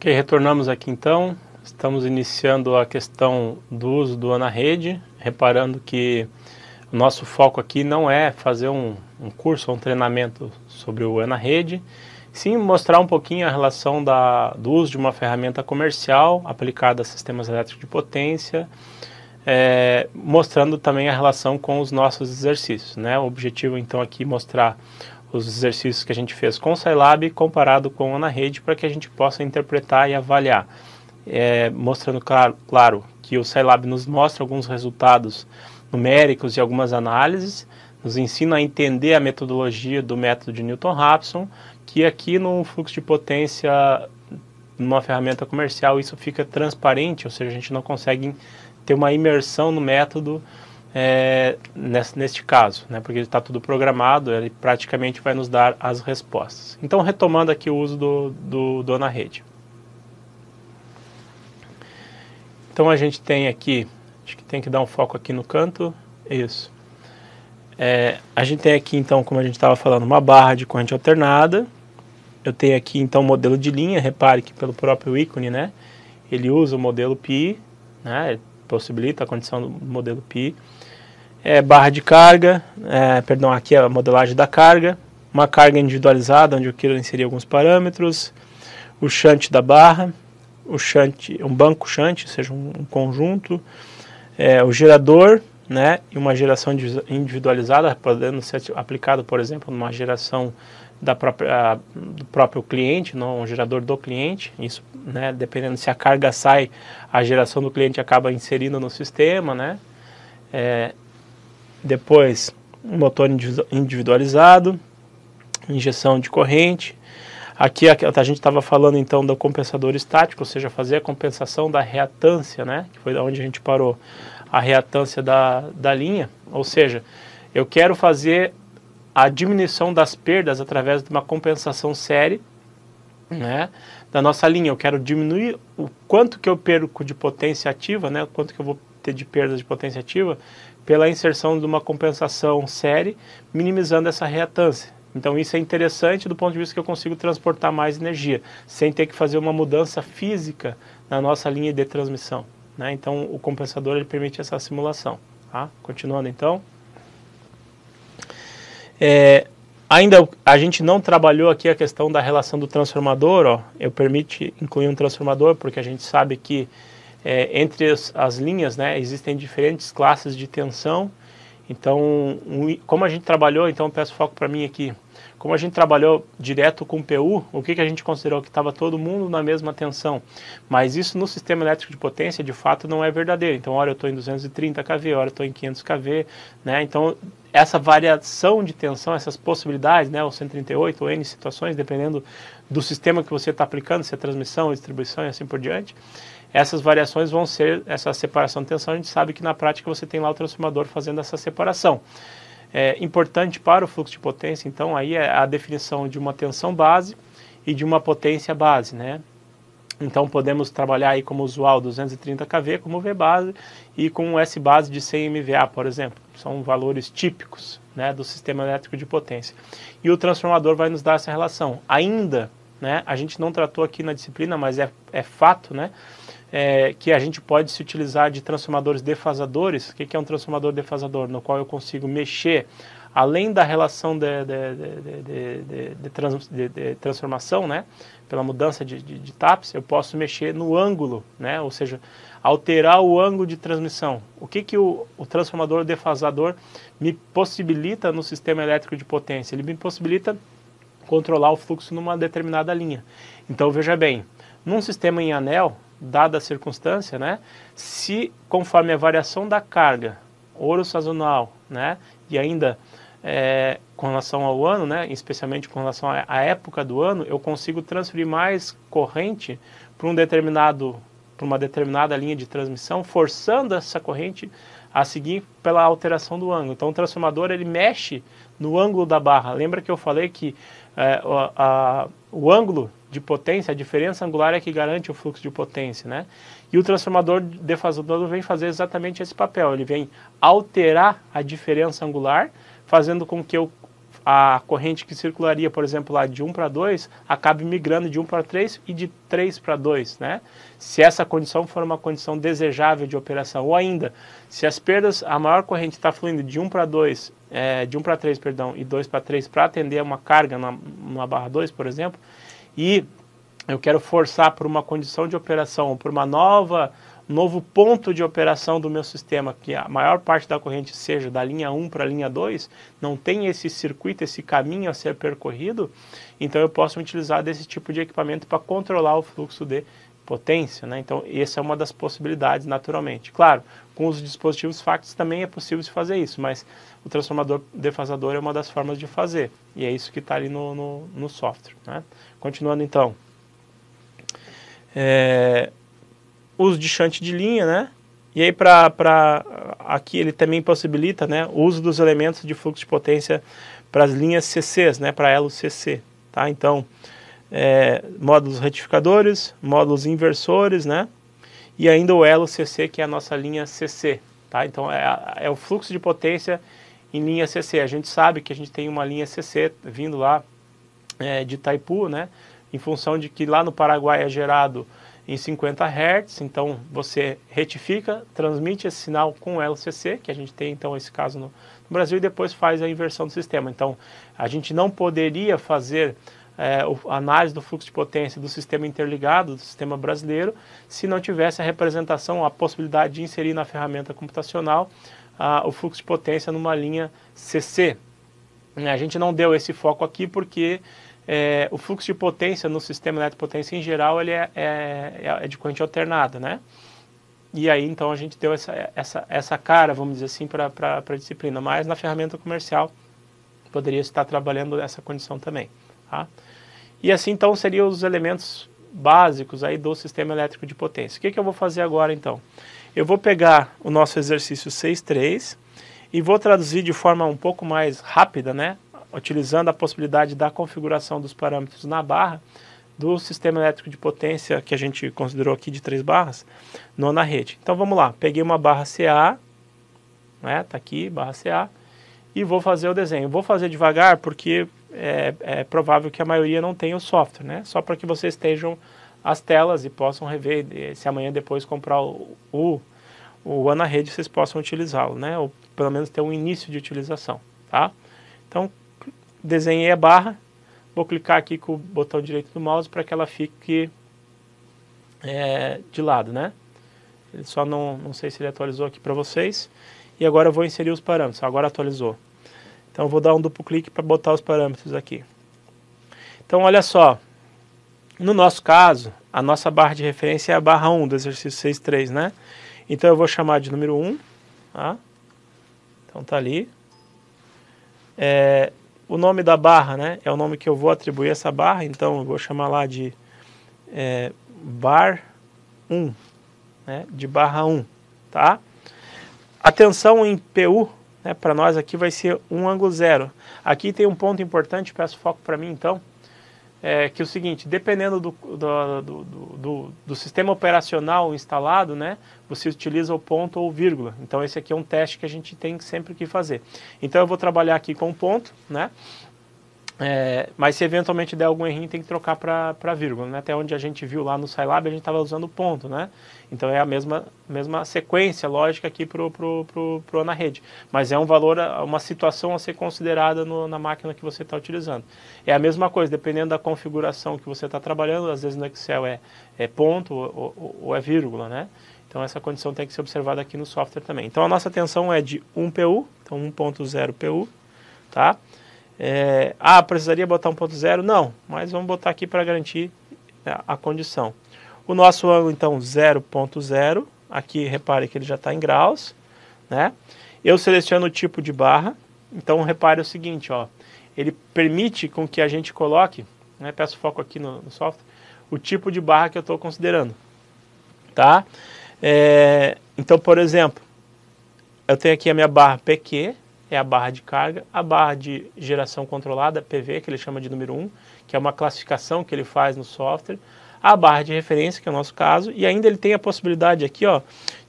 Ok, retornamos aqui então. Estamos iniciando a questão do uso do AnaRede, reparando que o nosso foco aqui não é fazer um curso ou um treinamento sobre o AnaRede, sim mostrar um pouquinho a relação do uso de uma ferramenta comercial aplicada a sistemas elétricos de potência, mostrando também a relação com os nossos exercícios, né? O objetivo então aqui é mostrar os exercícios que a gente fez com o Scilab comparado com o AnaRede para que a gente possa interpretar e avaliar. Mostrando claro que o Scilab nos mostra alguns resultados numéricos e algumas análises, nos ensina a entender a metodologia do método de Newton-Raphson, que aqui no fluxo de potência, numa ferramenta comercial, isso fica transparente, ou seja, a gente não consegue ter uma imersão no método neste caso, né, porque está tudo programado, ele praticamente vai nos dar as respostas. Então, retomando aqui o uso do AnaRede. Então, a gente tem aqui, acho que tem que dar um foco aqui no canto, isso. A gente tem aqui, então, como a gente estava falando, uma barra de corrente alternada. Eu tenho aqui, então, o modelo de linha, repare que pelo próprio ícone, né, ele usa o modelo Pi, né, possibilita a condição do modelo Pi. Barra de carga, aqui é a modelagem da carga, uma carga individualizada, onde eu quero inserir alguns parâmetros, o shunt da barra, um banco shunt, ou seja, um conjunto, o gerador, né, e uma geração individualizada, podendo ser aplicado, por exemplo, numa geração do próprio cliente, não um gerador do cliente. Isso, né, dependendo se a carga sai, a geração do cliente acaba inserindo no sistema, né. Depois, um motor individualizado, injeção de corrente. Aqui a gente estava falando então do compensador estático, ou seja, fazer a compensação da reatância, né, que foi onde a gente parou, a reatância da linha. Ou seja, eu quero fazer a diminuição das perdas através de uma compensação série, né, da nossa linha. Eu quero diminuir o quanto que eu perco de potência ativa, né, o quanto que eu vou ter de perda de potência ativa, pela inserção de uma compensação série, minimizando essa reatância. Então isso é interessante do ponto de vista que eu consigo transportar mais energia, sem ter que fazer uma mudança física na nossa linha de transmissão, né? Então o compensador ele permite essa simulação. Tá? Continuando então. Ainda a gente não trabalhou aqui a questão da relação do transformador. Ó. Eu permite incluir um transformador porque a gente sabe que entre as linhas, né, existem diferentes classes de tensão. Então, como a gente trabalhou, então peço foco para mim aqui, como a gente trabalhou direto com o PU, o que a gente considerou? Que estava todo mundo na mesma tensão, mas isso no sistema elétrico de potência de fato não é verdadeiro. Então, hora eu estou em 230 kV, hora eu estou em 500 kV, né? Então, essa variação de tensão, essas possibilidades, né, ou 138 ou N situações, dependendo do sistema que você está aplicando, se é transmissão, distribuição e assim por diante, essas variações vão ser essa separação de tensão. A gente sabe que na prática você tem lá o transformador fazendo essa separação. Importante para o fluxo de potência, então, aí é a definição de uma tensão base e de uma potência base, né? Então, podemos trabalhar aí como usual 230 kV como V base e com um S base de 100 MVA, por exemplo. São valores típicos, né, do sistema elétrico de potência. E o transformador vai nos dar essa relação. Ainda, né, a gente não tratou aqui na disciplina, mas é fato, né, que a gente pode se utilizar de transformadores defasadores. O que é um transformador defasador? No qual eu consigo mexer, além da relação de transformação, né, pela mudança de TAPS, eu posso mexer no ângulo, né, ou seja, alterar o ângulo de transmissão. O que o transformador defasador me possibilita no sistema elétrico de potência? Ele me possibilita controlar o fluxo numa determinada linha. Então, veja bem, num sistema em anel, dada a circunstância, né, se conforme a variação da carga, ouro sazonal, né, e ainda com relação ao ano, né, especialmente com relação à época do ano, eu consigo transferir mais corrente para uma determinada linha de transmissão, forçando essa corrente a seguir pela alteração do ângulo. Então o transformador ele mexe no ângulo da barra. Lembra que eu falei que o ângulo de potência, a diferença angular é que garante o fluxo de potência, né? E o transformador defasador vem fazer exatamente esse papel. Ele vem alterar a diferença angular, fazendo com que eu a corrente que circularia, por exemplo, lá de 1 para 2, acabe migrando de 1 para 3 e de 3 para 2, né? Se essa condição for uma condição desejável de operação, ou ainda, se as perdas, a maior corrente está fluindo de 1 para 2, de 1 para 3, perdão, e 2 para 3 para atender a uma carga numa barra 2, por exemplo, e eu quero forçar por uma condição de operação, ou por uma novo ponto de operação do meu sistema, que a maior parte da corrente seja da linha 1 para a linha 2, não tem esse circuito, esse caminho a ser percorrido, então eu posso utilizar desse tipo de equipamento para controlar o fluxo de potência, né? Então essa é uma das possibilidades, naturalmente. Claro, com os dispositivos FACTS também é possível se fazer isso, mas o transformador defasador é uma das formas de fazer, e é isso que está ali no software, né? Continuando então. Uso de shunt de linha, né? E aí aqui ele também possibilita, né, o uso dos elementos de fluxo de potência para as linhas CCs, né, para elo CC, tá? Então, módulos retificadores, módulos inversores, né? E ainda o elo CC, que é a nossa linha CC, tá? Então é o fluxo de potência em linha CC. A gente sabe que a gente tem uma linha CC vindo lá de Itaipu, né? Em função de que lá no Paraguai é gerado em 50 Hz, então você retifica, transmite esse sinal com o LCC, que a gente tem então esse caso no Brasil, e depois faz a inversão do sistema. Então a gente não poderia fazer a análise do fluxo de potência do sistema interligado, do sistema brasileiro, se não tivesse a representação, a possibilidade de inserir na ferramenta computacional o fluxo de potência numa linha CC. A gente não deu esse foco aqui porque o fluxo de potência no sistema elétrico de potência em geral ele é de corrente alternada, né? E aí então a gente deu essa cara, vamos dizer assim, para a disciplina, mas na ferramenta comercial poderia estar trabalhando essa condição também, tá? E assim então seriam os elementos básicos aí do sistema elétrico de potência. O que eu vou fazer agora então? Eu vou pegar o nosso exercício 6.3 e vou traduzir de forma um pouco mais rápida, né? Utilizando a possibilidade da configuração dos parâmetros na barra do sistema elétrico de potência que a gente considerou aqui de 3 barras, na rede. Então vamos lá, peguei uma barra CA, né, tá aqui, barra CA, e vou fazer o desenho. Vou fazer devagar porque é provável que a maioria não tenha o software, né, só para que vocês estejam as telas e possam rever, se amanhã depois comprar o na rede, vocês possam utilizá-lo, né, ou pelo menos ter um início de utilização, tá? Então, desenhei a barra, vou clicar aqui com o botão direito do mouse para que ela fique de lado, né? Ele só não sei se ele atualizou aqui para vocês. E agora eu vou inserir os parâmetros, agora atualizou. Então eu vou dar um duplo clique para botar os parâmetros aqui. Então olha só, no nosso caso, a nossa barra de referência é a barra 1 do exercício 6.3, né? Então eu vou chamar de número 1, tá? Então tá ali. O nome da barra, né, é o nome que eu vou atribuir a essa barra, então eu vou chamar lá de bar 1, né, de barra 1, tá? A tensão em PU, né, para nós aqui vai ser 1 ângulo 0. Aqui tem um ponto importante, peço foco para mim então, que é o seguinte, dependendo do sistema operacional instalado, né, você utiliza o ponto ou vírgula. Então esse aqui é um teste que a gente tem sempre que fazer. Então eu vou trabalhar aqui com ponto, né, mas se eventualmente der algum errinho tem que trocar para vírgula, né? Até onde a gente viu lá no Scilab a gente estava usando ponto, né? Então é a mesma sequência lógica aqui pro na rede, mas é um valor, uma situação a ser considerada na máquina que você está utilizando. É a mesma coisa, dependendo da configuração que você está trabalhando, às vezes no Excel é ponto ou é vírgula, né? Então essa condição tem que ser observada aqui no software também. Então a nossa tensão é de 1 PU, então 1.0 PU, tá? Precisaria botar 1.0? Não, mas vamos botar aqui para garantir a condição. O nosso ângulo, então, 0.0. Aqui, repare que ele já está em graus, né? Eu seleciono o tipo de barra. Então, repare o seguinte, ó. Ele permite com que a gente coloque, né, peço foco aqui no software, o tipo de barra que eu estou considerando, tá? Então, por exemplo, eu tenho aqui a minha barra PQ, é a barra de carga, a barra de geração controlada, PV, que ele chama de número 1, que é uma classificação que ele faz no software, a barra de referência, que é o nosso caso, e ainda ele tem a possibilidade aqui, ó,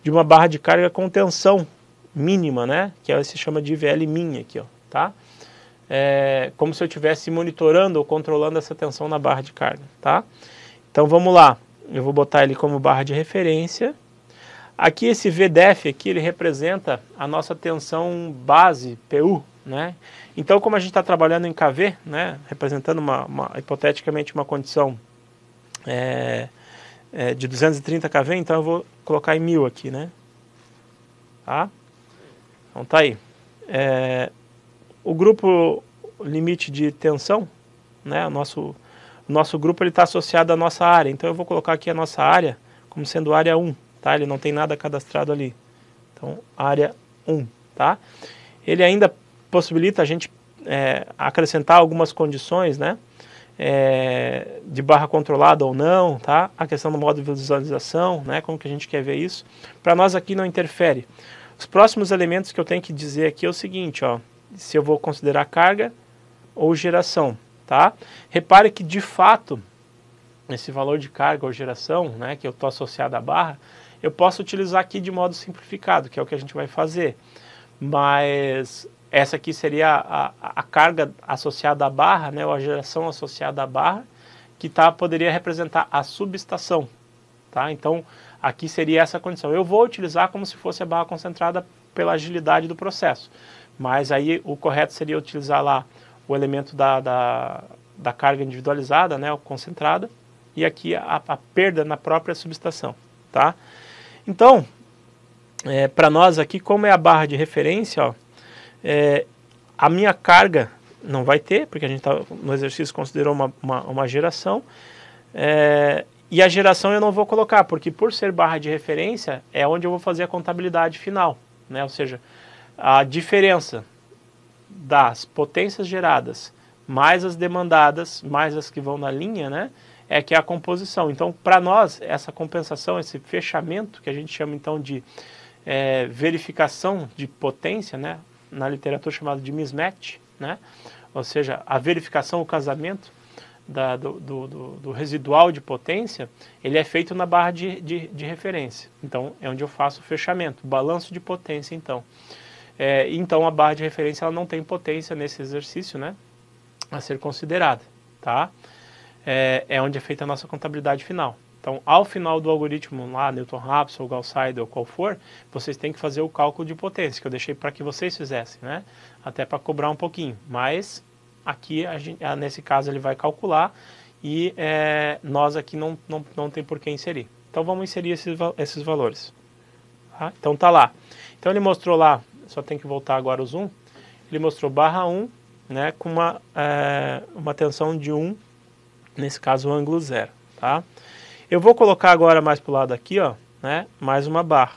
de uma barra de carga com tensão mínima, né, que se chama de IVL min aqui, ó, tá? como se eu estivesse monitorando ou controlando essa tensão na barra de carga, tá? Então vamos lá, eu vou botar ele como barra de referência. Aqui esse VDEF aqui, ele representa a nossa tensão base, PU, né? Então como a gente está trabalhando em kV, né, representando hipoteticamente uma condição de 230 kV, então eu vou colocar em 1000 aqui, né? Tá? Então tá aí. O grupo limite de tensão, né, o nosso grupo está associado à nossa área, então eu vou colocar aqui a nossa área como sendo área 1, tá? Ele não tem nada cadastrado ali, então área 1, tá? Ele ainda possibilita a gente acrescentar algumas condições, né, de barra controlada ou não, tá? A questão do modo de visualização, né, como que a gente quer ver isso. Para nós aqui não interfere. Os próximos elementos que eu tenho que dizer aqui é o seguinte, ó, se eu vou considerar carga ou geração, tá? Repare que de fato esse valor de carga ou geração, né, que eu estou associado à barra, eu posso utilizar aqui de modo simplificado, que é o que a gente vai fazer. Mas essa aqui seria a carga associada à barra, né, ou a geração associada à barra, que poderia representar a subestação, tá? Então aqui seria essa condição. Eu vou utilizar como se fosse a barra concentrada pela agilidade do processo, mas aí o correto seria utilizar lá o elemento da carga individualizada, né, concentrada, e aqui a perda na própria subestação, tá? Então, para nós aqui, como é a barra de referência, ó, a minha carga não vai ter, porque a gente no exercício considerou uma geração, e a geração eu não vou colocar, porque por ser barra de referência, é onde eu vou fazer a contabilidade final, né? Ou seja, a diferença das potências geradas mais as demandadas, mais as que vão na linha, né, que é a composição. Então, para nós, essa compensação, esse fechamento, que a gente chama então de verificação de potência, né, na literatura chamado de mismatch, né, ou seja, a verificação, o casamento do residual de potência, ele é feito na barra de referência. Então, é onde eu faço o fechamento, balanço de potência, então. Então, a barra de referência ela não tem potência nesse exercício, né, a ser considerada, tá? É onde é feita a nossa contabilidade final. Então, ao final do algoritmo lá, Newton-Raphson, ou Gauss-Seidel, ou qual for, vocês têm que fazer o cálculo de potência, que eu deixei para que vocês fizessem, né? Até para cobrar um pouquinho. Mas, aqui, nesse caso, ele vai calcular e nós aqui não tem por que inserir. Então, vamos inserir esses valores. Tá? Então, tá lá. Então, ele mostrou lá, só tem que voltar agora o zoom, ele mostrou barra 1, né, com uma tensão de 1, nesse caso o ângulo 0, tá? Eu vou colocar agora mais para o lado aqui, ó, né, mais uma barra,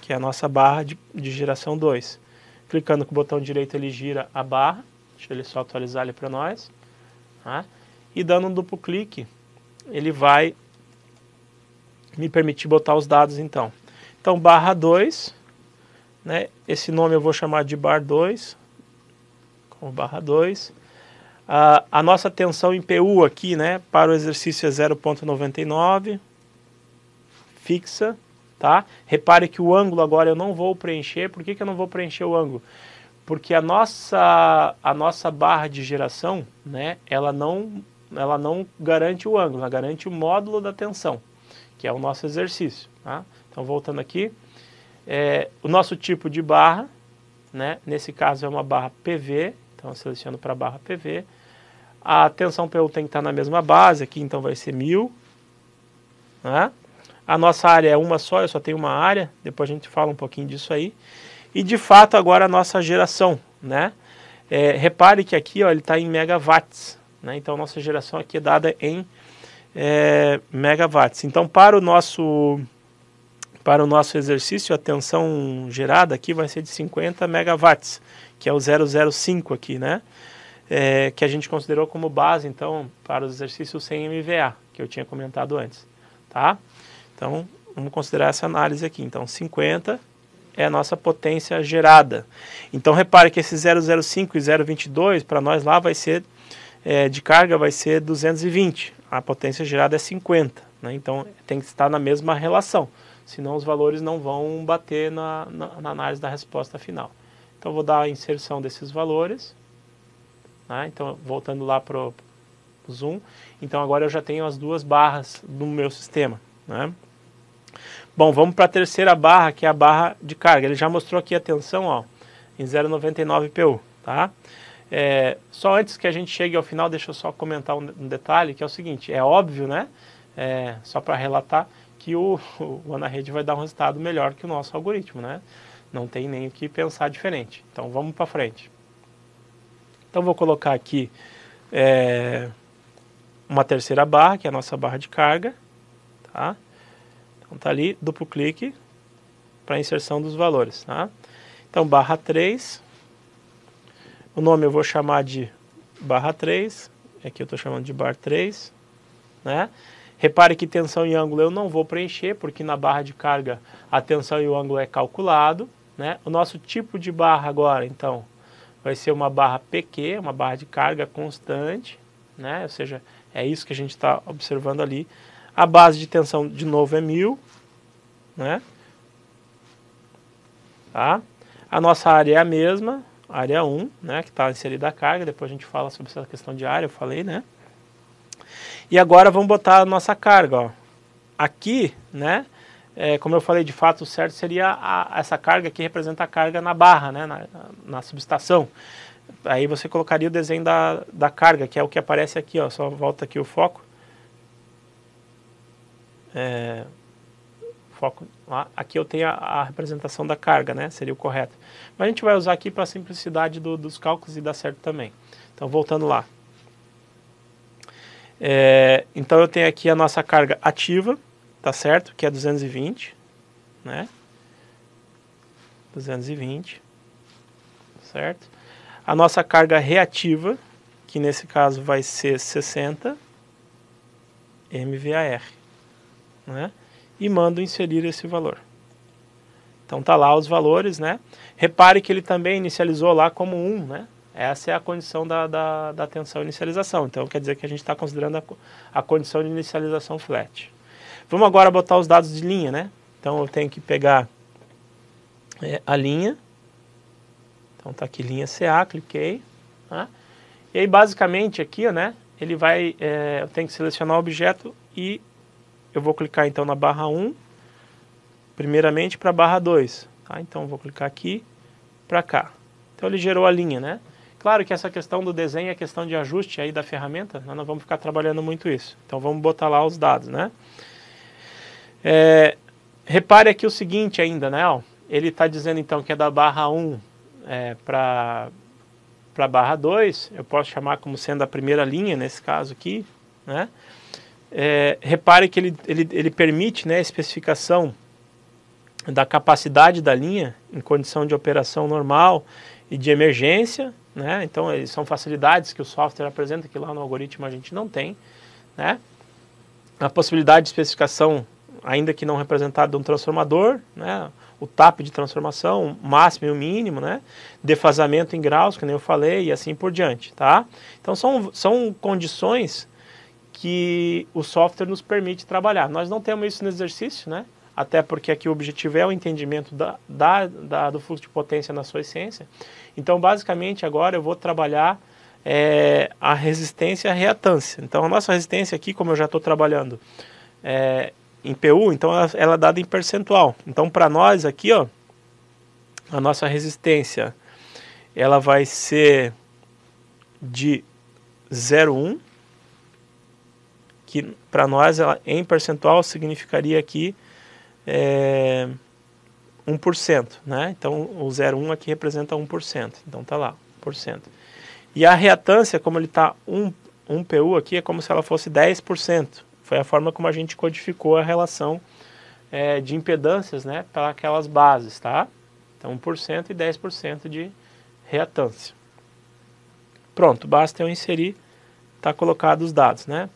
que é a nossa barra de geração 2. Clicando com o botão direito ele gira a barra, deixa ele só atualizar ali para nós, tá? E dando um duplo clique, ele vai me permitir botar os dados então. Então barra 2, né, esse nome eu vou chamar de bar 2, barra 2. A nossa tensão em PU aqui, né, para o exercício é 0,99, fixa, tá? Repare que o ângulo agora eu não vou preencher. Por que eu não vou preencher o ângulo? Porque a nossa barra de geração, né, ela não garante o ângulo, ela garante o módulo da tensão, que é o nosso exercício, tá? Então, voltando aqui, o nosso tipo de barra, né, nesse caso é uma barra PV. Então, eu seleciono para a barra PV. A tensão PU tem que estar na mesma base, aqui então vai ser 1000. Né? A nossa área é uma só, eu só tenho uma área, depois a gente fala um pouquinho disso aí. E de fato agora a nossa geração, né? Repare que aqui ó, ele está em megawatts, né? Então a nossa geração aqui é dada em megawatts. Então para o nosso exercício, a tensão gerada aqui vai ser de 50 megawatts, que é o 005 aqui, né? Que a gente considerou como base, então, para os exercícios sem MVA, que eu tinha comentado antes, tá? Então, vamos considerar essa análise aqui. Então, 50 é a nossa potência gerada. Então, repare que esse 005 e 022, para nós lá, vai ser, de carga, vai ser 220. A potência gerada é 50, né? Então, tem que estar na mesma relação, senão os valores não vão bater na análise da resposta final. Então, vou dar a inserção desses valores. né? Então, voltando lá para o zoom, então agora eu já tenho as duas barras do meu sistema, né? Bom, vamos para a terceira barra, que é a barra de carga. Ele já mostrou aqui a tensão, ó, em 0,99 PU, tá? Só antes que a gente chegue ao final, deixa eu só comentar um detalhe, que é o seguinte, é óbvio, né? Só para relatar, que o AnaRede vai dar um resultado melhor que o nosso algoritmo, né? Não tem nem o que pensar diferente. Então vamos para frente. Então vou colocar aqui uma terceira barra, que é a nossa barra de carga, tá? Então tá ali, duplo clique para inserção dos valores, tá? Então barra 3, o nome eu vou chamar de barra 3, aqui eu estou chamando de bar 3, né? Repare que tensão e ângulo eu não vou preencher, porque na barra de carga a tensão e o ângulo é calculado, né? O nosso tipo de barra agora, então, vai ser uma barra PQ, uma barra de carga constante, né? Ou seja, é isso que a gente está observando ali. A base de tensão, de novo, é 1000, né? Tá? A nossa área é a mesma, área 1, né? Que está inserida a carga, depois a gente fala sobre essa questão de área, eu falei, né? E agora vamos botar a nossa carga, ó. Aqui, né? Como eu falei, de fato, o certo seria essa carga que representa a carga na barra, né? Na subestação. Aí você colocaria o desenho da carga, que é o que aparece aqui, ó. Só volta aqui o foco. Aqui eu tenho a representação da carga, né? Seria o correto. Mas a gente vai usar aqui para a simplicidade dos cálculos e dá certo também. Então, voltando lá. Então eu tenho aqui a nossa carga ativa, tá certo? Que é 220, né? 220, certo? A nossa carga reativa, que nesse caso vai ser 60 MVAR, né? E mando inserir esse valor. Então tá lá os valores, né? Repare que ele também inicializou lá como 1, né? Essa é a condição da tensão e inicialização. Então quer dizer que a gente está considerando a condição de inicialização flat. Vamos agora botar os dados de linha, né? Então eu tenho que pegar a linha. Então tá aqui linha CA, cliquei. Tá? E aí basicamente aqui, né? Ele vai, eu tenho que selecionar o objeto e eu vou clicar então na barra 1, primeiramente para a barra 2. Tá? Então eu vou clicar aqui para cá. Então ele gerou a linha, né? Claro que essa questão do desenho é questão de ajuste aí da ferramenta, nós não vamos ficar trabalhando muito isso. Então vamos botar lá os dados, né? Repare aqui o seguinte ainda, né? Ó, ele está dizendo então que é da barra 1 para a barra 2, eu posso chamar como sendo a primeira linha nesse caso aqui, né? Repare que ele permite, né, a especificação da capacidade da linha em condição de operação normal e de emergência, né? Então são facilidades que o software apresenta que lá no algoritmo a gente não tem, né? A possibilidade de especificação, ainda que não representada, de um transformador, né? O TAP de transformação, o máximo e o mínimo, né? Defasamento em graus, que nem eu falei, e assim por diante, tá? Então são condições que o software nos permite trabalhar. Nós não temos isso no exercício, né? Até porque aqui o objetivo é o entendimento do fluxo de potência na sua essência. Então, basicamente, agora eu vou trabalhar a resistência e a reatância. Então, a nossa resistência aqui, como eu já estou trabalhando em PU, então ela é dada em percentual. Então, para nós aqui, ó, a nossa resistência, ela vai ser de 0,1, que para nós, ela, em percentual, significaria aqui 1%, né? Então o 0,1 aqui representa 1%, então tá lá, 1%. E a reatância, como ele está 1 PU aqui, é como se ela fosse 10%. Foi a forma como a gente codificou a relação de impedâncias, né, para aquelas bases, tá? Então 1% e 10% de reatância. Pronto, basta eu inserir, tá colocado os dados, né?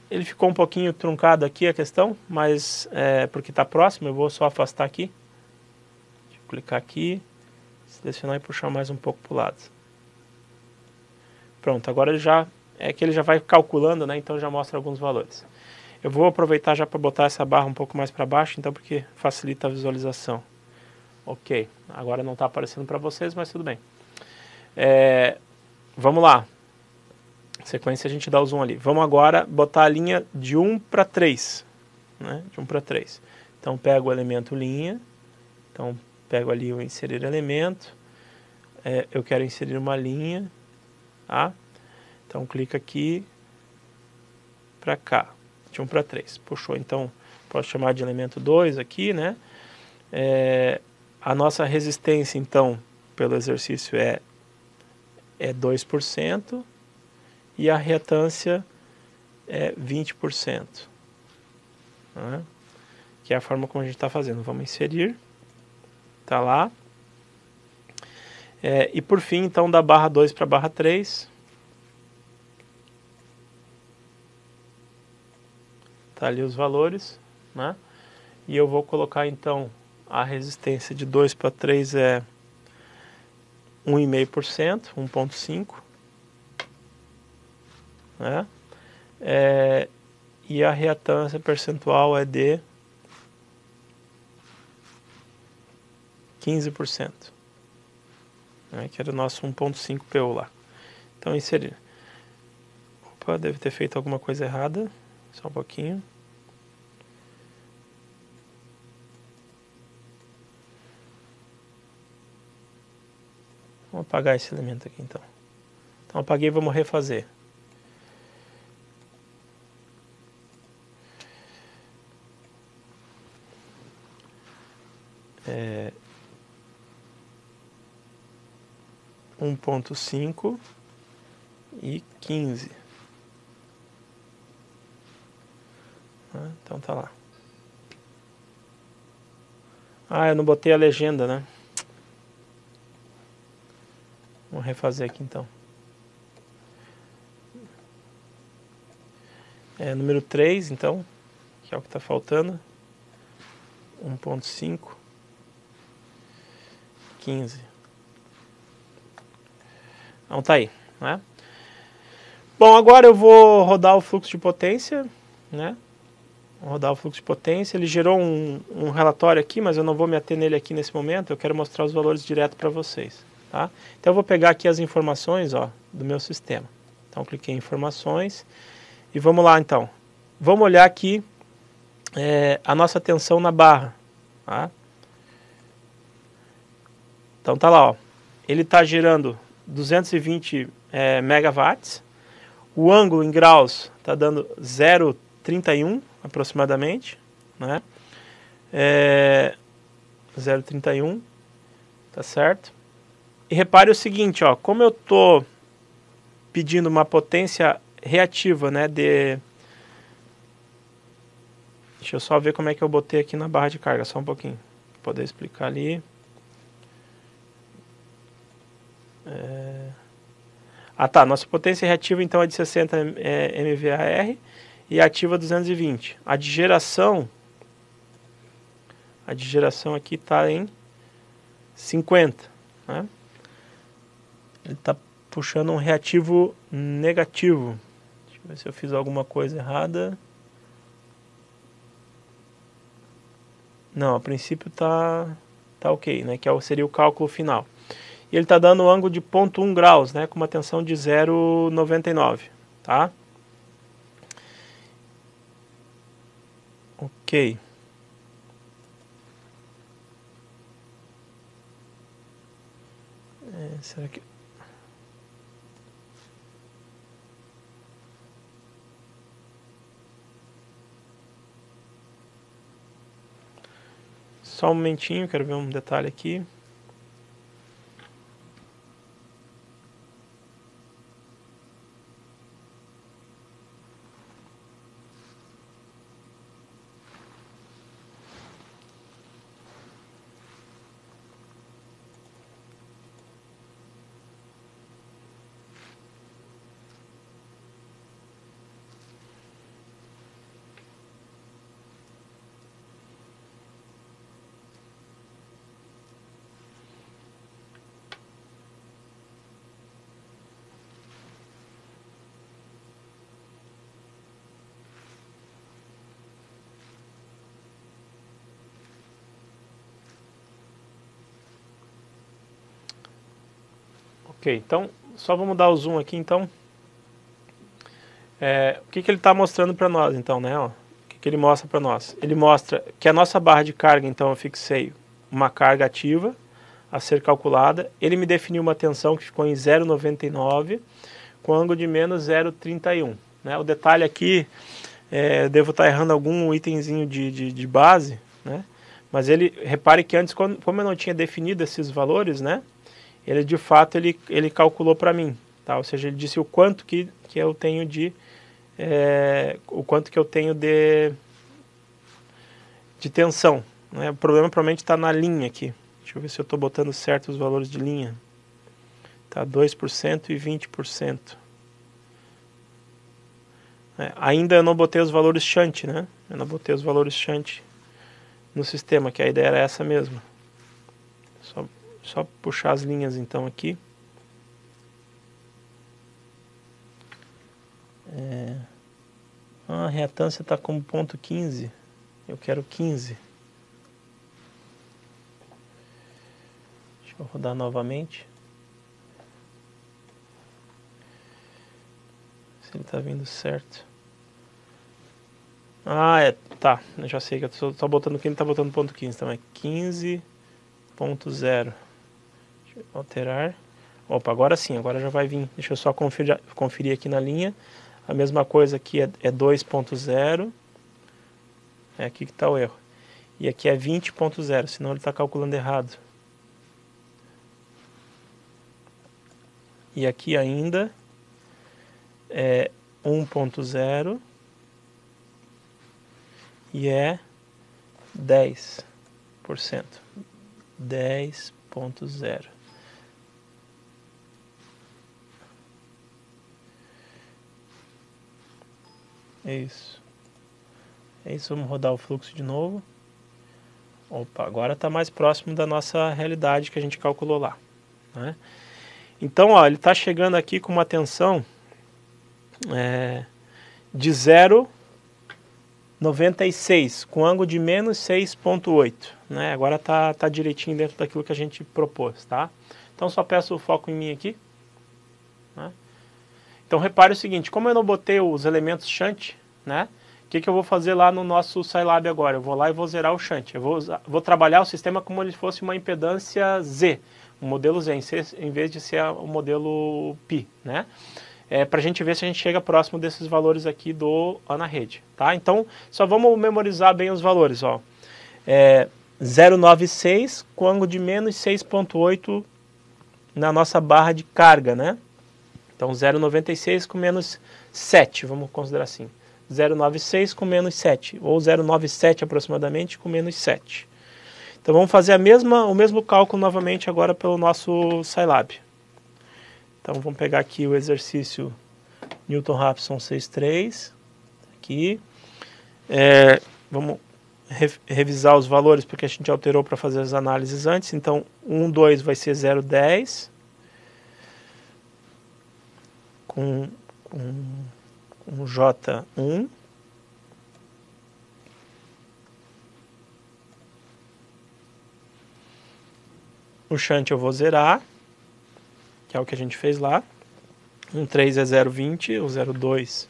Ele ficou um pouquinho truncado aqui a questão, mas porque está próximo, eu vou só afastar aqui. Deixa eu clicar aqui, selecionar e puxar mais um pouco para o lado. Pronto, agora ele já ele já vai calculando, né? Então já mostra alguns valores. Eu vou aproveitar já para botar essa barra um pouco mais para baixo, então porque facilita a visualização. Ok, agora não está aparecendo para vocês, mas tudo bem. vamos lá. Sequência a gente dá o zoom ali. Vamos agora botar a linha de 1 para 3. Né? De 1 para 3. Então pego o elemento linha. Então pego ali o inserir elemento. Eu quero inserir uma linha. Tá? Então clica aqui para cá. De 1 para 3. Puxou. Então posso chamar de elemento 2 aqui, né? A nossa resistência, então, pelo exercício é 2%. E a reatância é 20%. Né? Que é a forma como a gente está fazendo. Vamos inserir. Está lá. E por fim, então, da barra 2 para a barra 3. Está ali os valores. Né? E eu vou colocar, então, a resistência de 2 para 3 é 1,5%, 1,5%. Né? E a reatância percentual é de 15%. Né? Que era o nosso 1,5 PU lá. Então, inserir. Opa, deve ter feito alguma coisa errada. Só um pouquinho. Vamos apagar esse elemento aqui, então. Então, apaguei e vamos refazer. É 1,5 e 15. Então tá lá. Eu não botei a legenda, né? Vamos refazer aqui então. Número 3, então, que é o que está faltando. 1,5, 15. Então tá aí, né? Bom, agora eu vou rodar o fluxo de potência, né? Vou rodar o fluxo de potência. Ele gerou um relatório aqui, mas eu não vou me ater nele aqui nesse momento. Eu quero mostrar os valores direto para vocês, tá? Então eu vou pegar aqui as informações, ó, do meu sistema. Então cliquei em informações e vamos lá então. Vamos olhar aqui a nossa tensão na barra, tá? Então tá lá, ó. Ele está gerando 220 megawatts. O ângulo em graus está dando 0,31 aproximadamente, né? 0,31, tá certo? E repare o seguinte, ó, como eu tô pedindo uma potência reativa, né, deixa eu só ver como é que eu botei aqui na barra de carga, só um pouquinho, pra poder explicar ali. Tá, nossa potência reativa então é de 60 MVAR e ativa 220. A de geração aqui está em 50, né? Ele está puxando um reativo negativo. Deixa eu ver se eu fiz alguma coisa errada. Não, a princípio tá ok, né? Que seria o cálculo final. E ele está dando um ângulo de 0,1 graus, né? Com uma tensão de 0,99, tá? Ok. Será que... Só um momentinho, quero ver um detalhe aqui. Ok, então só vamos dar o zoom aqui, então. O que ele está mostrando para nós, então, né? Ó, o que ele mostra para nós? Ele mostra que a nossa barra de carga, então, eu fixei uma carga ativa a ser calculada. Ele me definiu uma tensão que ficou em 0,99 com ângulo de menos 0,31. Né? O detalhe aqui, eu devo estar errando algum itemzinho de base, né? Mas repare que antes, como eu não tinha definido esses valores, né? Ele de fato ele calculou para mim, tá? Ou seja, ele disse o quanto que eu tenho de tensão, né? O problema provavelmente está na linha aqui. Deixa eu ver se eu estou botando certo os valores de linha. Tá 2% e 20%. Ainda eu não botei os valores shunt, né? Eu não botei os valores shunt no sistema, que a ideia era essa mesmo. Só puxar as linhas então aqui. A reatância está como ponto 15. Eu quero 15. Deixa eu rodar novamente. Se ele está vindo certo. Tá. Eu já sei que eu estou botando aqui, ele está botando ponto 15 também. 15.0. Deixa eu alterar. Opa, agora sim, agora já vai vir. Deixa eu só conferir aqui na linha. A mesma coisa aqui é 2.0. É aqui que está o erro. E aqui é 20.0, senão ele está calculando errado. E aqui ainda é 1.0 e é 10%. 10.0. É isso. É isso, vamos rodar o fluxo de novo. Opa, agora está mais próximo da nossa realidade que a gente calculou lá, né? Então, ó, ele está chegando aqui com uma tensão de 0,96, com ângulo de menos 6,8. Né? Agora tá direitinho dentro daquilo que a gente propôs, tá? Então, só peço o foco em mim aqui. Né? Então, repare o seguinte, como eu não botei os elementos shunt, né? O que eu vou fazer lá no nosso Scilab agora? Eu vou lá e vou zerar o shunt. Eu vou trabalhar o sistema como se fosse uma impedância Z, um modelo Z, em vez de ser o modelo Pi, né? Para a gente ver se a gente chega próximo desses valores aqui na rede, tá? Então, só vamos memorizar bem os valores, ó. 0,96 com ângulo de menos 6,8 na nossa barra de carga, né? Então, 0,96 com menos 7, vamos considerar assim. 0,96 com menos 7, ou 0,97 aproximadamente com menos 7. Então vamos fazer o mesmo cálculo novamente agora pelo nosso Scilab. Então vamos pegar aqui o exercício Newton-Raphson 6.3, aqui. Vamos revisar os valores porque a gente alterou para fazer as análises antes. Então 1,2 vai ser 0,10 com J1. O shunt eu vou zerar, que é o que a gente fez lá. 1,3 é 0,20, o 0,2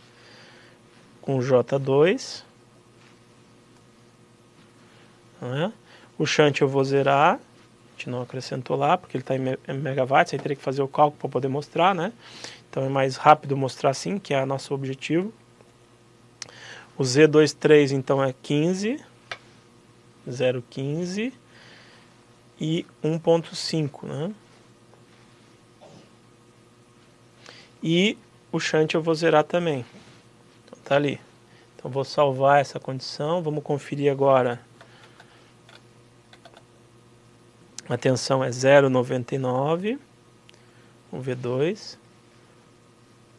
com J2. O shunt eu vou zerar, a gente não acrescentou lá, porque ele está em megawatts, aí teria que fazer o cálculo para poder mostrar, né? Então é mais rápido mostrar assim, que é o nosso objetivo. O Z23 então é 15, 0,15 e 1,5, né? E o shunt eu vou zerar também. Então tá ali. Então vou salvar essa condição, vamos conferir agora. A tensão é 0,99, o V2,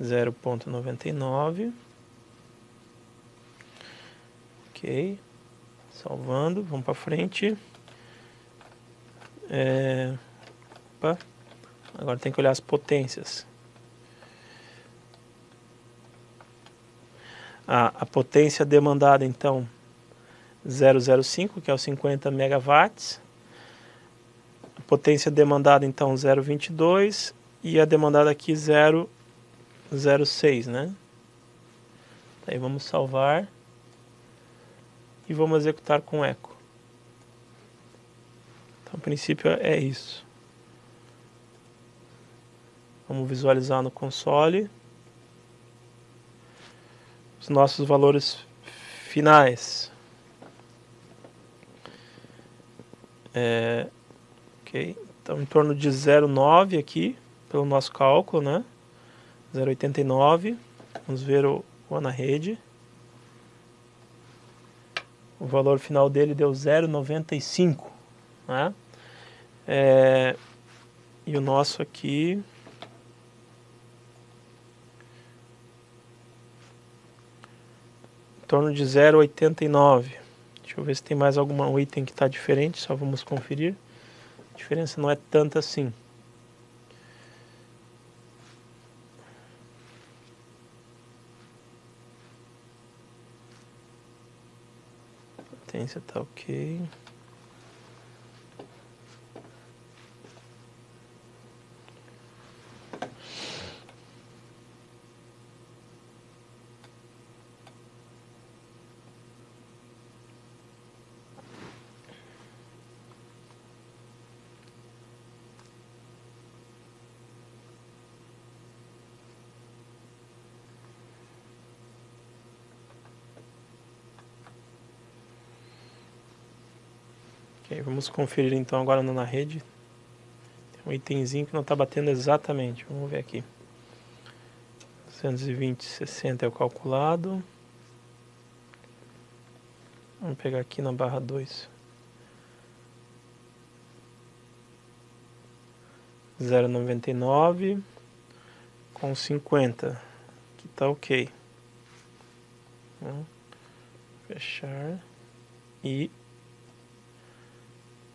0,99. Ok, salvando, vamos para frente. Agora tem que olhar as potências. A potência demandada, então, 0,05, que é os 50 megawatts. A potência demandada, então, 0,22. e a demandada aqui 0,06, né? Aí vamos salvar e vamos executar com eco. Então, a princípio é isso. Vamos visualizar no console os nossos valores finais. Ok, então em torno de 0,9 aqui, pelo nosso cálculo, né? 0,89. Vamos ver o na rede. O valor final dele deu 0,95, né? E o nosso aqui em torno de 0,89. Deixa eu ver se tem mais algum item que está diferente, só vamos conferir. A diferença não é tanta assim. Potência está ok. Ok, vamos conferir então agora na rede. Tem um itemzinho que não está batendo exatamente. Vamos ver aqui. 220,60 é o calculado. Vamos pegar aqui na barra 2. 0,99 com 50. Que tá ok. Vamos fechar. E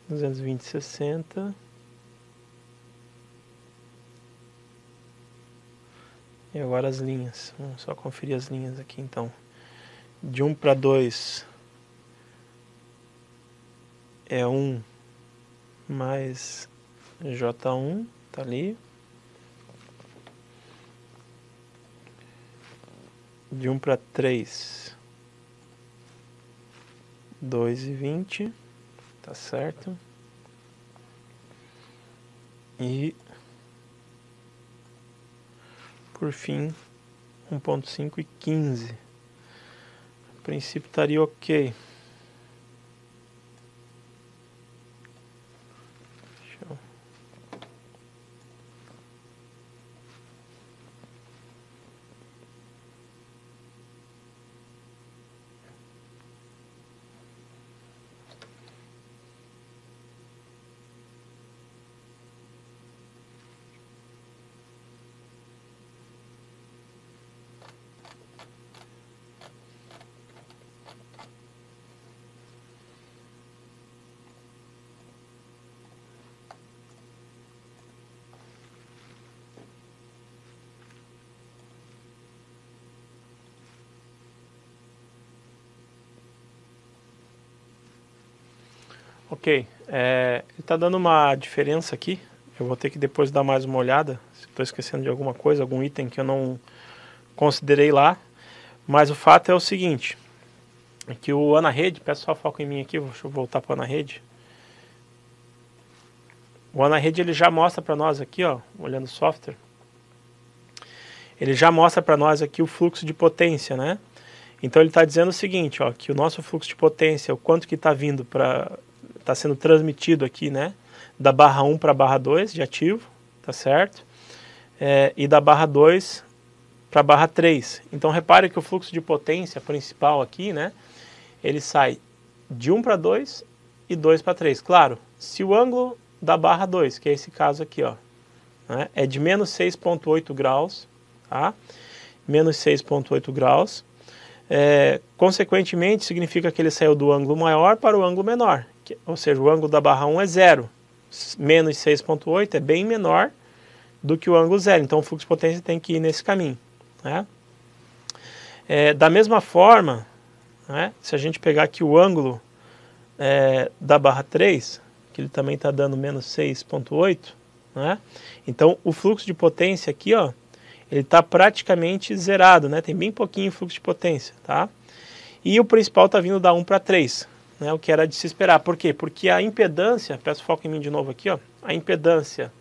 220,60. E agora as linhas. Vamos só conferir as linhas aqui então. De 1 para 2 é 1 mais J1, tá ali. De 1 para 3, 2,20, tá certo. E por fim 1,5 e 15. A princípio estaria ok. Ok, ele está dando uma diferença aqui. Eu vou ter que depois dar mais uma olhada, se estou esquecendo de alguma coisa, algum item que eu não considerei lá. Mas o fato é o seguinte, é que o AnaRede, peço só foco em mim aqui, deixa eu voltar para o AnaRede. O AnaRede ele já mostra para nós aqui, ó, olhando o software, ele já mostra para nós aqui o fluxo de potência, né? Então ele está dizendo o seguinte, ó, que o nosso fluxo de potência, o quanto que está vindo para, está sendo transmitido aqui, né? Da barra 1 para a barra 2 de ativo, tá certo? E da barra 2 para a barra 3. Então repare que o fluxo de potência principal aqui, né? Ele sai de 1 para 2 e 2 para 3. Claro, se o ângulo da barra 2, que é esse caso aqui, ó, né, é de menos 6,8 graus, tá? Menos 6,8 graus. Consequentemente, significa que ele saiu do ângulo maior para o ângulo menor. Ou seja, o ângulo da barra 1 é 0. Menos 6,8 é bem menor do que o ângulo 0. Então, o fluxo de potência tem que ir nesse caminho, né? Da mesma forma, né, se a gente pegar aqui o ângulo da barra 3, que ele também está dando menos 6,8, né? Então o fluxo de potência aqui, ó, ele está praticamente zerado, né? Tem bem pouquinho fluxo de potência, tá? E o principal está vindo da 1 para 3, né? O que era de se esperar. Por quê? Porque a impedância, peço foco em mim de novo aqui, ó, a impedância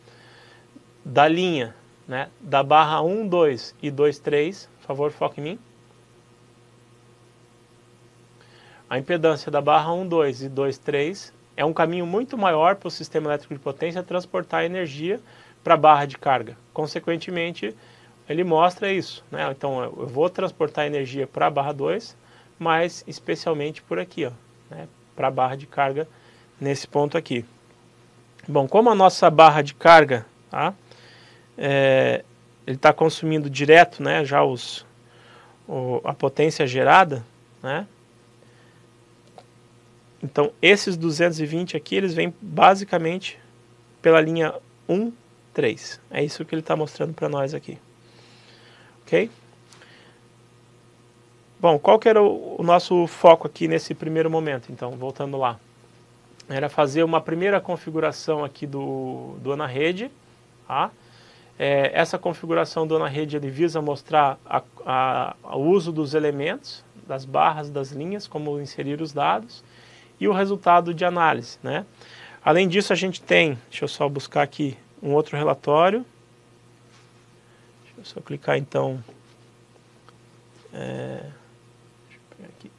da linha, né, da barra 1, 2 e 2, 3, por favor, foco em mim. A impedância da barra 1, 2 e 2, 3 é um caminho muito maior para o sistema elétrico de potência transportar energia para a barra de carga. Consequentemente, ele mostra isso, né? Então, eu vou transportar energia para a barra 2, mas especialmente por aqui, ó, né, para a barra de carga nesse ponto aqui. Bom, como a nossa barra de carga, tá, ele está consumindo direto, né, já a potência gerada, né? Então, esses 220 aqui, eles vêm basicamente pela linha 1, 3. É isso que ele está mostrando para nós aqui. Ok? Bom, qual que era o nosso foco aqui nesse primeiro momento? Então, voltando lá. Era fazer uma primeira configuração aqui do ana-rede. Tá? Essa configuração do ana-rede, ele visa mostrar o uso dos elementos, das barras, das linhas, como inserir os dados, e o resultado de análise, né? Além disso, a gente tem, deixa eu só buscar aqui um outro relatório. Deixa eu só clicar então. Deixa eu pegar aqui.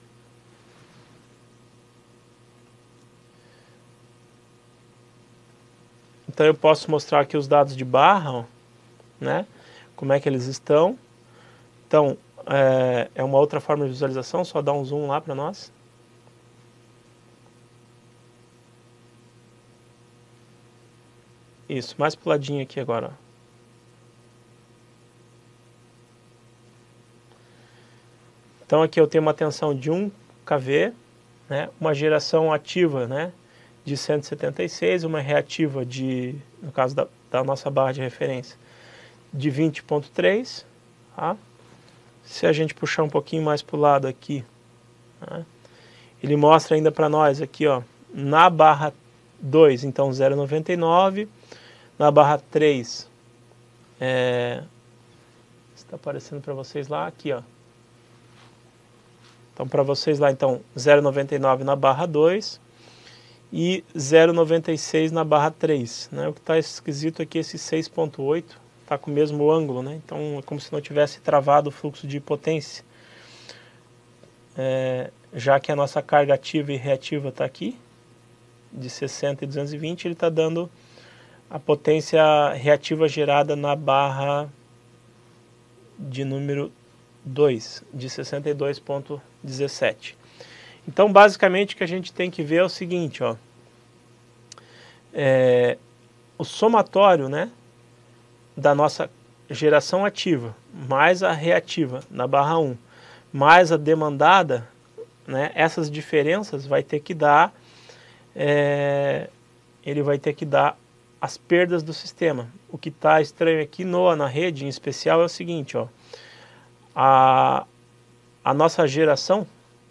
Então eu posso mostrar aqui os dados de barra, ó, né? Como é que eles estão. Então, é uma outra forma de visualização, só dar um zoom lá para nós. Isso, mais pro ladinho aqui agora, ó. Então aqui eu tenho uma tensão de 1 kV, né, uma geração ativa, né, de 176, uma reativa de, no caso da nossa barra de referência, de 20.3, tá? Se a gente puxar um pouquinho mais para o lado aqui, tá? Ele mostra ainda para nós aqui, ó, na barra 2, então 0,99, na barra 3, está aparecendo para vocês lá, aqui, ó. Então, para vocês lá, então, 0,99 na barra 2 e 0,96 na barra 3. Né? O que está esquisito aqui, esse 6,8, está com o mesmo ângulo, né? Então é como se não tivesse travado o fluxo de potência. Já que a nossa carga ativa e reativa está aqui, de 60 e 220, ele está dando a potência reativa gerada na barra de número 2, de 62,17. Então, basicamente, o que a gente tem que ver é o seguinte, ó, o somatório, né, da nossa geração ativa, mais a reativa na barra 1, mais a demandada, né, essas diferenças vai ter que dar, ele vai ter que dar as perdas do sistema. O que está estranho aqui na rede, em especial, é o seguinte, ó, a nossa geração,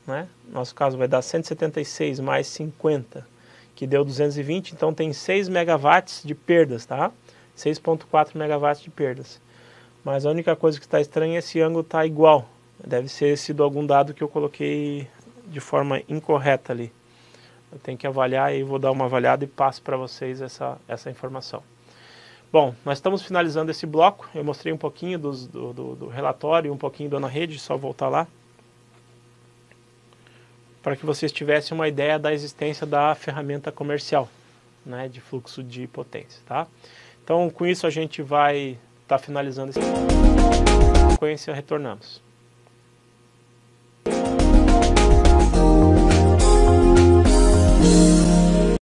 né, no nosso caso vai dar 176 mais 50, que deu 220, então tem 6 megawatts de perdas, tá? 6,4 megawatts de perdas. Mas a única coisa que está estranha é esse ângulo tá igual. Deve ter sido algum dado que eu coloquei de forma incorreta ali. Eu tenho que avaliar e vou dar uma avaliada e passo para vocês essa informação. Bom, nós estamos finalizando esse bloco. Eu mostrei um pouquinho do relatório, um pouquinho do ana-rede, só voltar lá, para que vocês tivessem uma ideia da existência da ferramenta comercial, né, de fluxo de potência, tá? Então, com isso a gente vai estar finalizando esse bloco. Na sequência, retornamos.